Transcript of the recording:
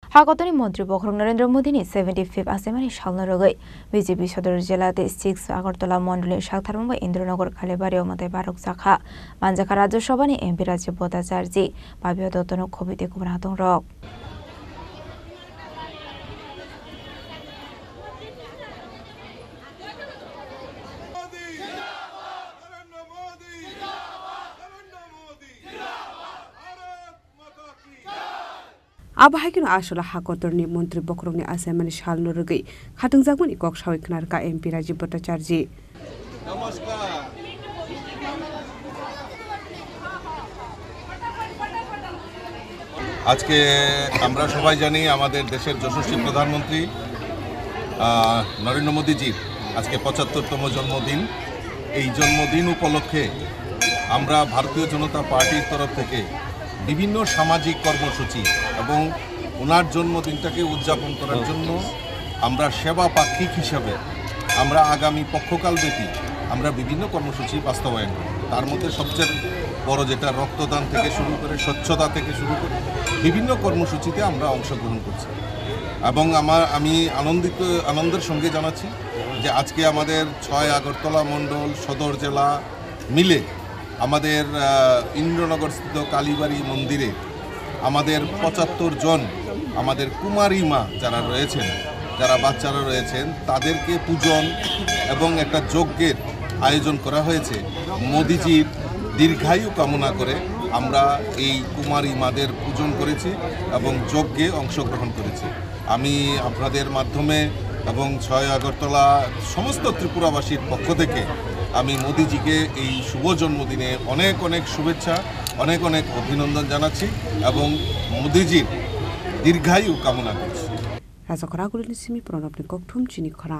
हागतनि मन्त्री बखरं नरेन्द्र मोदीनि 75 आसेमानि सालनरगै बिजेपि सदर जिल्लाते 6 आगरतला मण्डलनि सागथारमबा इन्द्रनगर खालेबारियाव मते बारक जाखा मानजाखा राज्यसभानि एमपि राज्य बदाचारजी बाबिया दत्तनो खबिते कुबरा दं रक आबाहायकिन आसला हाकतरनि मन्त्री बखरंनि आसामानि सालनरगै खाथोंजागमनि कक सावैखनारका एमपि राजीव भट्टाचार्य नमस्कार আজকে আমরা সবাই জানি আমাদের দেশের যশস্বী প্রধানমন্ত্রী নরেন্দ্র মোদীজির আজকে ৭৫তম জন্মদিন। এই জন্মদিন উপলক্ষে আমরা ভারতীয় জনতা পার্টির তরফ থেকে বিভিন্ন সামাজিক কর্মসূচি এবং ওনার জন্মদিনটাকে উদযাপন করার জন্য আমরা সেবা পাক্ষিক হিসাবে আমরা আগামী পক্ষকালব্যাপী আমরা বিভিন্ন কর্মসূচি বাস্তবায়ন করি। তার মধ্যে সবচেয়ে বড় যেটা রক্তদান থেকে শুরু করে স্বচ্ছতা থেকে শুরু করে বিভিন্ন কর্মসূচিতে আমরা অংশগ্রহণ করছি এবং আমি আনন্দের সঙ্গে জানাচ্ছি যে আজকে আমাদের 6 আগরতলা মণ্ডল সদর জেলা মিলে আমাদের ইন্দ্রনগরস্থিত কালীবাড়ি মন্দিরে আমাদের ৭৫ জন আমাদের কুমারী মা যারা রয়েছেন, যারা বাচ্চারা রয়েছেন, তাদেরকে পূজন এবং একটা যজ্ঞের আয়োজন করা হয়েছে। মোদিজির দীর্ঘায়ু কামনা করে আমরা এই কুমারী মাদের পূজন করেছি এবং যজ্ঞে অংশগ্রহণ করেছি। আমি আপনাদের মাধ্যমে এবং 6 আগরতলা সমস্ত ত্রিপুরাবাসীর পক্ষ থেকে আমি মোদিজিকে এই শুভ জন্মদিনে অনেক অনেক শুভেচ্ছা, অনেক অনেক অভিনন্দন জানাচ্ছি এবং মোদিজির দীর্ঘায়ু কামনা করছি। রাজা খরাগুলিনি সিমি প্রণবনি ককথুম চিনি খরা।